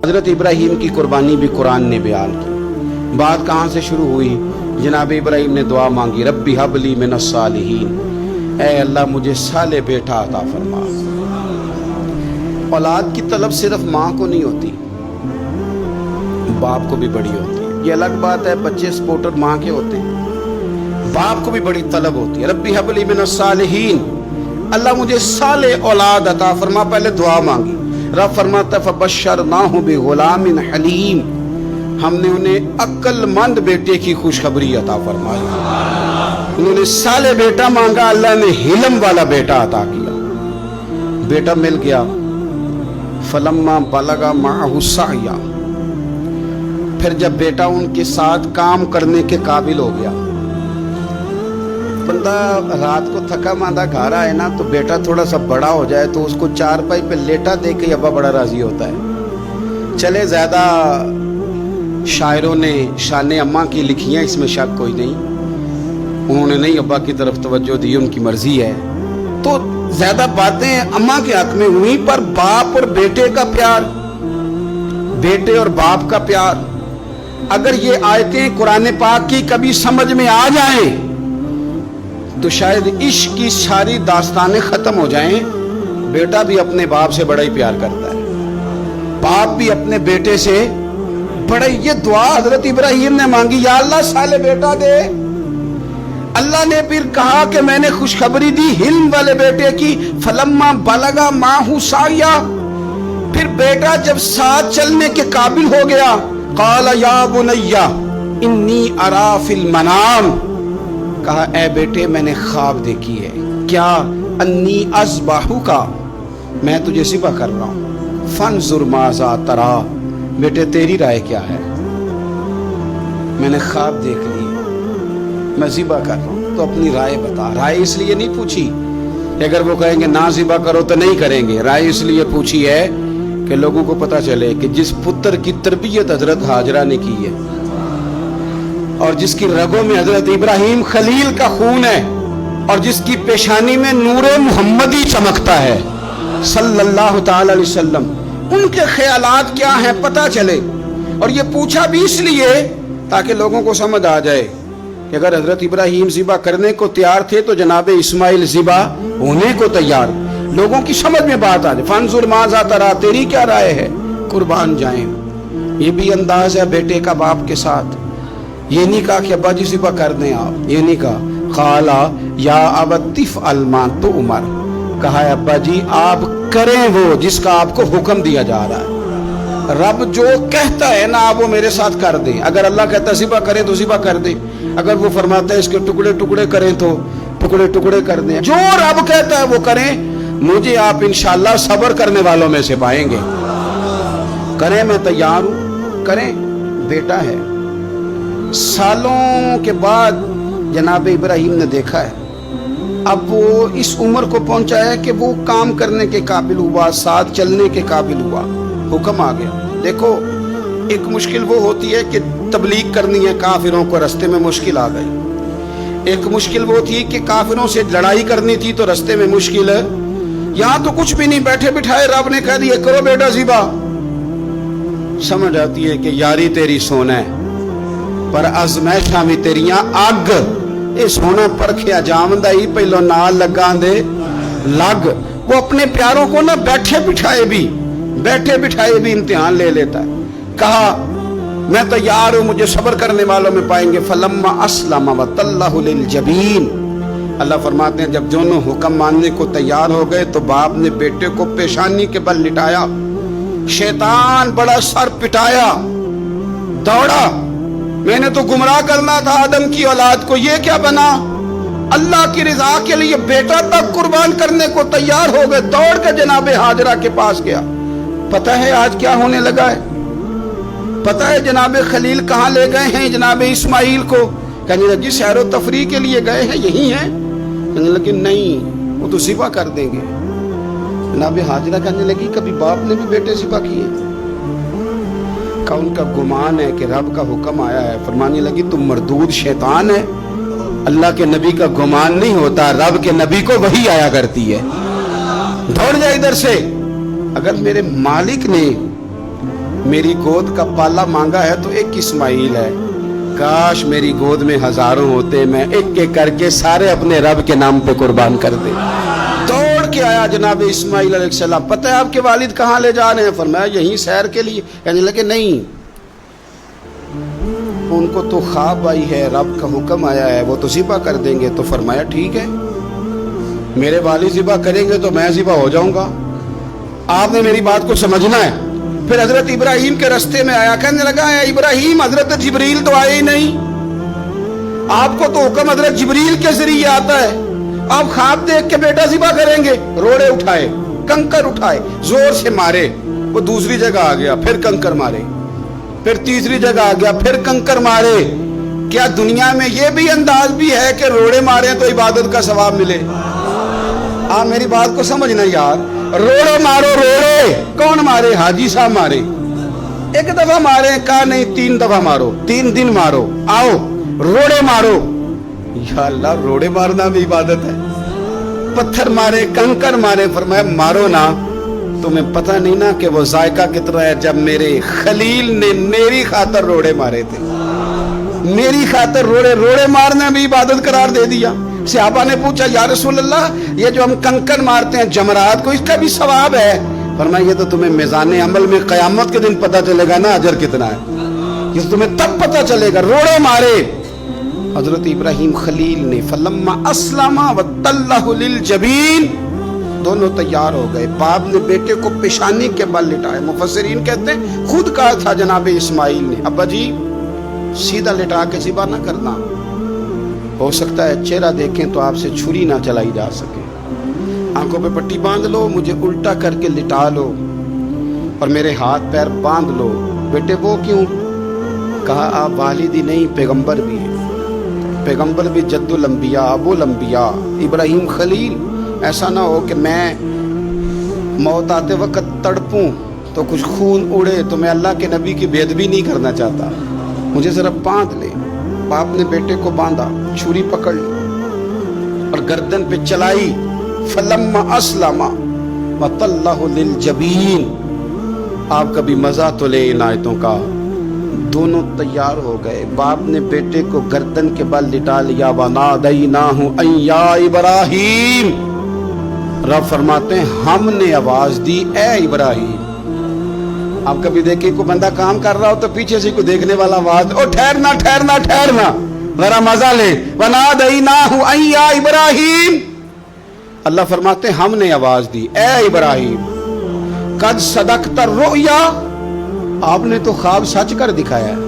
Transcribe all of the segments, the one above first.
हज़रत इब्राहीम की कुर्बानी भी कुरान ने बयान की। बात कहाँ से शुरू हुई? जनाब इब्राहीम ने दुआ मांगी, रब्बी हबली मिनस सालिहीन, ऐ अल्लाह मुझे साले बेटा अता फरमा। औलाद की तलब सिर्फ माँ को नहीं होती, बाप को भी बड़ी होती है। ये अलग बात है बच्चे सपोर्टर माँ के होते हैं, बाप को भी बड़ी तलब होती है। रब्बी हबली मिनस सालिहीन, अल्लाह मुझे साले औलाद अता फरमा। पहले दुआ मांगी। रब फरमाता फबश्शरनाहु बिगुलामिन हलीम, हमने उन्हें अक्लमंद बेटे की खुशखबरी अता फरमाई। उन्होंने साले बेटा मांगा, अल्लाह ने हिलम वाला बेटा अता किया। बेटा मिल गया। फलम्मा बलगा माअहु सअया, फिर जब बेटा उनके साथ काम करने के काबिल हो गया। बंदा रात को थका मांदा घर आए ना, तो बेटा थोड़ा सा बड़ा हो जाए तो उसको चारपाई पे लेटा देख के अब्बा बड़ा राजी होता है। चले ज्यादा शायरों ने शान अम्मा की लिखी हैं, इसमें शक कोई नहीं, उन्होंने नहीं अब्बा की तरफ तवज्जो दी, उनकी मर्जी है। तो ज्यादा बातें अम्मा के हक में हुई, पर बाप और बेटे का प्यार, बेटे और बाप का प्यार, अगर ये आयतें कुरान पाक की कभी समझ में आ जाएं तो शायद इश्क की सारी दास्तानें खत्म हो जाएं। बेटा भी अपने बाप से बड़ा ही प्यार करता है, बाप भी अपने बेटे से बड़ा। ये दुआ हजरत इब्राहीम ने मांगी, या अल्लाह साले बेटा दे। अल्लाह ने फिर कहा कि मैंने खुशखबरी दी हिल्म वाले बेटे की। फलम्मा बलगा माहू साया, फिर बेटा जब साथ चलने के काबिल हो गया, काला या बुनैया इन्नी अरा फिल मनाम, कहा ए बेटे मैंने ख्वाब देखी है। क्या? अन्नी अज़बाहु का, मैं तुझे ज़िबा कर रहा हूँ। फंजुर माज़ा तरा, बेटे तेरी राय क्या है? मैंने ख्वाब देख ली, मैं ज़िबा कर रहा हूँ, तो अपनी राय बता। राय इसलिए नहीं पूछी कि अगर वो कहेंगे ना ज़िबा करो तो नहीं करेंगे। राय इसलिए पूछी है कि लोगों को पता चले कि जिस पुत्र की तरबियत हजरत हाजरा ने की है और जिसकी रगों में हजरत इब्राहीम खलील का खून है और जिसकी पेशानी में नूरे मुहम्मदी चमकता है सल्लल्लाहु ताला अलैहि वसल्लम, उनके ख्यालात क्या हैं पता चले। और ये पूछा भी इसलिए ताकि लोगों को समझ आ जाए कि अगर हजरत इब्राहीम ज़िबा करने को तैयार थे तो जनाब इस्माइल ज़िबा होने को तैयार। लोगों की समझ में बात आ जाए। फंजुर माज़ा तरा, तेरी क्या राय है? कुर्बान जाएं। ये भी अंदाज है बेटे का बाप के साथ। ये नहीं कहा कि अब्बा जी ज़िबा कर दें आप, ये नहीं कहा। खाला या अबतिफ अलमा तो उमर, कहा है अब्बा जी आप करें वो जिसका आपको हुक्म दिया जा रहा है। रब जो कहता है ना आप वो मेरे साथ कर दें। अगर अल्लाह कहता है ज़िबा करें तो ज़िबा कर दें, अगर वो फरमाता है इसके टुकड़े टुकड़े करें तो टुकड़े टुकड़े कर दें। जो रब कहता है वो करें। मुझे आप इंशाअल्लाह सब्र करने वालों में से पाएंगे। करें, मैं तैयार हूं, करें। बेटा है। सालों के बाद जनाब इब्राहीम ने देखा है, अब वो इस उम्र को पहुंचा है कि वो काम करने के काबिल हुआ, साथ चलने के काबिल हुआ। हुक्म आ गया। देखो एक मुश्किल वो होती है कि तबलीग करनी है, काफिरों को रास्ते में मुश्किल आ गई। एक मुश्किल वो थी कि काफिरों से लड़ाई करनी थी तो रास्ते में मुश्किल है। यहाँ तो कुछ भी नहीं, बैठे बिठाए रब ने कह दिया करो बेटा ज़िबा। समझ आती है कि यारी तेरी सोना है पर अज़मैशां भी तेरियां अग। ये सोना परखिया जामदा ही पहलो नाल लगा दे लग। वो अपने प्यारों को ना बैठे बिठाए भी इम्तिहान ले लेता है। कहा मैं तैयार हूं, मुझे सब्र करने वालों में पाएंगे। फलम्मा अस्लमा वतल्लहु लिल जबीन, अल्लाह फरमाते हैं जब दोनों हुक्म मानने को तैयार हो गए तो बाप ने बेटे को पेशानी के बल लिटाया। शैतान बड़ा सर पिटाया, दौड़ा। मैंने तो गुमराह करना था आदम की औलाद को, ये क्या बना? अल्लाह की रिजा के लिए बेटा तक कुर्बान करने को तैयार हो गए। दौड़ के जनाब हाजरा के पास गया। पता है आज क्या होने लगा है? पता है जनाब खलील कहाँ ले गए हैं जनाब इस्माइल को? कहने लगी सैर व तफरीह के लिए गए हैं, यही हैं। कहने लगी नहीं, वो तो ज़िबा कर देंगे। जनाब हाजरा कहने लगी कभी बाप ने भी बेटे ज़िबा किए? का उनका गुमान है कि रब का हुक्म आया है। फरमाने लगी तुम मरदूद शैतान है, अल्लाह के नबी का गुमान नहीं होता, रब के नबी को वही आया करती है। दौड़ जा इधर से। अगर मेरे मालिक ने میری گود کا پالا مانگا ہے تو ایک اسماعیل ہے، کاش میری گود میں ہزاروں ہوتے، میں ایک ایک کر کے سارے اپنے رب کے نام پہ قربان کر دے۔ دوڑ کے آیا جناب اسماعیل علیہ السلام، پتہ ہے آپ کے والد کہاں لے جا رہے ہیں؟ فرمایا یہیں سیر کے لیے۔ کہنے لگے نہیں، ان کو تو خواب آئی ہے، رب کا حکم آیا ہے، وہ تو ذبح کر دیں گے۔ تو فرمایا ٹھیک ہے، میرے والد ذبح کریں گے تو میں ذبح ہو جاؤں گا، آپ نے میری بات کو سمجھنا ہے۔ پھر حضرت ابراہیم کے رستے میں آیا، کہنے لگا اے ابراہیم، حضرت جبریل تو آئے ہی نہیں، آپ کو تو حکم حضرت جبریل کے ذریعے آتا ہے، آپ خواب دیکھ کے بیٹا ذبح کریں گے؟ روڑے اٹھائے، کنکر اٹھائے، زور سے مارے، وہ دوسری جگہ آ گیا، پھر کنکر مارے، پھر تیسری جگہ آ گیا، پھر کنکر مارے۔ کیا دنیا میں یہ بھی انداز بھی ہے کہ روڑے مارے تو عبادت کا ثواب ملے؟ آپ میری بات کو سمجھنا یار، روڑے مارو، روڑے کون مارے؟ حاجی صاحب مارے، ایک دفعہ مارے، کہا نہیں 3 دفعہ مارو، 3 دن مارو، آؤ روڑے مارو۔ یا اللہ، روڑے مارنا بھی عبادت ہے؟ پتھر مارے، کنکر مارے، فرمایا مارو نا، تمہیں پتہ نہیں نا کہ وہ ذائقہ کتنا ہے جب میرے خلیل نے میری خاطر روڑے مارے تھے، میری خاطر روڑے مارنا بھی عبادت قرار دے دیا۔ صحابہ نے پوچھا یا رسول اللہ، یہ جو ہم کنکر مارتے ہیں جمرات کو، اس کا بھی ثواب ہے؟ فرمایا یہ تو تمہیں میزان عمل میں قیامت کے دن پتہ چلے گا نا اجر کتنا ہے، یہ تمہیں تب پتہ چلے گا۔ روڑے مارے حضرت ابراہیم خلیل نے، فلما اسلم وتلہ للجبین، دونوں تیار ہو گئے، باپ نے بیٹے کو پیشانی کے بل لٹایا۔ مفسرین کہتے ہیں خود کہا تھا جناب اسماعیل نے، ابا جی سیدھا لٹا کے ذبح نہ کرنا، ہو سکتا ہے چہرہ دیکھیں تو آپ سے چھری نہ چلائی جا سکے، آنکھوں پہ پٹی باندھ لو، مجھے الٹا کر کے لٹا لو اور میرے ہاتھ پیر باندھ لو۔ بیٹے وہ کیوں؟ کہا آپ والد ہی نہیں، پیغمبر بھی ہیں، پیغمبر بھی جد الانبیاء، ابو الانبیاء ابراہیم خلیل۔ ایسا نہ ہو کہ میں موت آتے وقت تڑپوں تو کچھ خون اڑے، تو میں اللہ کے نبی کی بے ادبی نہیں کرنا چاہتا، مجھے ذرا باندھ لے۔ باپ نے بیٹے کو باندھا، چھری پکڑ لی اور گردن پہ چلائی، فلما اسلم وتلہ للجبین۔ آپ کبھی مزہ تو لے ان آیتوں کا۔ دونوں تیار ہو گئے، باپ نے بیٹے کو گردن کے بل لٹا لیا، وَنَادَيْنَاهُ أَن يَا إِبْرَاهِيمُ، رب فرماتے ہیں ہم نے آواز دی اے ابراہیم۔ آپ کبھی دیکھیں کوئی بندہ کام کر رہا ہو تو پیچھے سے کوئی دیکھنے والا آواز، او ٹھہرنا ٹھہرنا ٹھہرنا، ذرا مزہ لے، وَنَادَيْنَاهُ أَن يَا إِبْرَاهِيمُ، اللہ فرماتے ہیں ہم نے آواز دی اے ابراہیم، قد صدقت الرؤیا، آپ نے تو خواب سچ کر دکھایا ہے،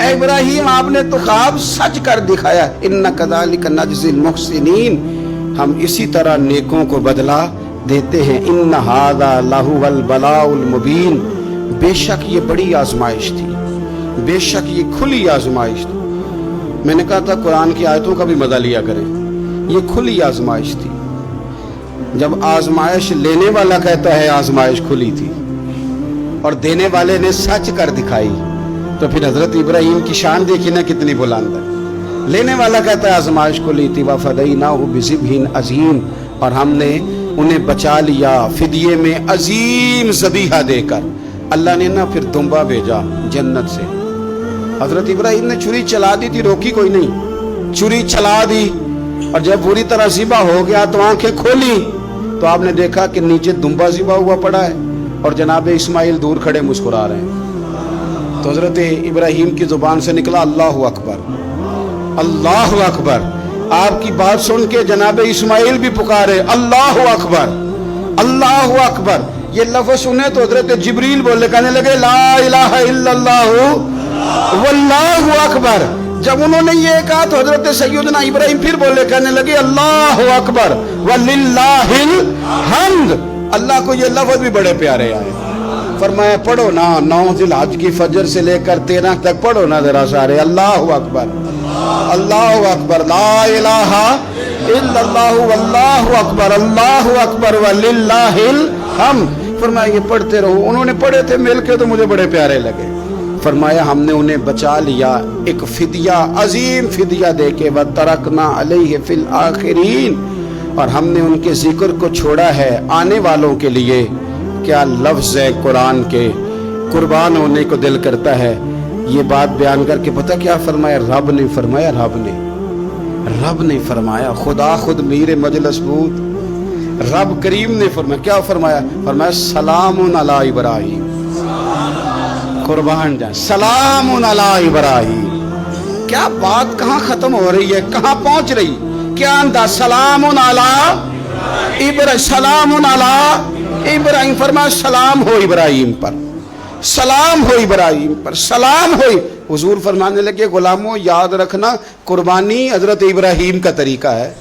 اے ابراہیم آپ نے تو خواب سچ کر دکھایا، اِنَّ كَذَلِكَ نَجْزِي الْمُحْسِنِينَ، ہم اسی طرح نیکوں کو بدلہ دیتے ہیں، اِنَّ هَذَا لَهُوَ الْبَلَاءُ الْمُبِينُ، بے شک یہ بڑی آزمائش تھی، بے شک یہ کھلی آزمائش تھی۔ میں نے کہا تھا قرآن کی آیتوں کا بھی مزہ لیا کریں، یہ کھلی آزمائش تھی۔ جب آزمائش لینے والا کہتا ہے آزمائش کھلی تھی اور دینے والے نے سچ کر دکھائی، تو پھر حضرت ابراہیم کی شان دیکھی نا کتنی بلند ہے۔ لینے والا کہتا ہے آزمائش کھلی تھی، وَفَدَيْنَاهُ بِذِبْحٍ عَظِيمٍ، اور ہم نے انہیں بچا لیا فدیے میں عظیم ذبیحہ دے کر۔ اللہ نے نا پھر دمبا بھیجا جنت سے، حضرت ابراہیم نے چھری چلا دی تھی، روکی کوئی نہیں، چھری چلا دی، اور جب پوری طرح ذبح ہو گیا تو آنکھیں کھولی تو آپ نے دیکھا کہ نیچے دمبا ذبح ہوا پڑا ہے اور جناب اسماعیل دور کھڑے مسکرا رہے ہیں۔ تو حضرت ابراہیم کی زبان سے نکلا اللہ اکبر، اللہ اکبر۔ آپ کی بات سن کے جناب اسماعیل بھی پکارے اللہ اکبر، اللہ اکبر۔ یہ لفظ سنے تو حضرت جبریل بولے، کہنے لگے لا الہ الا اللہ واللہ اکبر۔ جب انہوں نے یہ کہا تو حضرت سیدنا ابراہیم پھر بولے، کہنے لگے اللہ اکبر وللہ الحمد۔ اللہ کو یہ لفظ بھی بڑے پیارے آئے، فرمایا پڑھو نا 9 ذی الحج کی فجر سے لے کر 13 تک پڑھو نا ذرا سارے، اللہ اکبر اللہ اکبر، لا الہ الا اللہ واللہ اکبر، اللہ اکبر وللہ الحمد۔ فرمایا یہ پڑھتے رہو۔ انہوں نے پڑھے تھے مل کے تو مجھے بڑے پیارے لگے۔ فرمایا ہم نے انہیں بچا لیا ایک فدیہ، عظیم فدیہ دے کے، وَتَرَكْنَا عَلَيْهِ فِي الْآخِرِينَ، اور ہم نے ان کے ذکر کو چھوڑا ہے آنے والوں کے لیے۔ کیا لفظ ہے قرآن کے، कुर्बान होने को दिल करता है। ये बात बयान करके पता क्या फरमाया? रब ने फरमाया, रब ने फरमाया, खुदा खुद मीर मजलिस बूद रब करीम ने फरमाया, क्या फरमाया? फरमाया सलामुन अला इब्राहिम, कुर्बान जाए, सलामुन अला इब्राहिम। क्या बात कहाँ खत्म हो रही है, कहाँ पहुंच रही? क्या अंदाज? सलामुन अला इब्राहिम, सलामुन अला इब्राहिम। फरमाया सलाम हो इब्राहिम पर, सलाम हो इब्राहिम पर, सलाम हो। हुजूर फरमाने लगे, गुलामों याद रखना कुर्बानी हजरत इब्राहिम का तरीका है।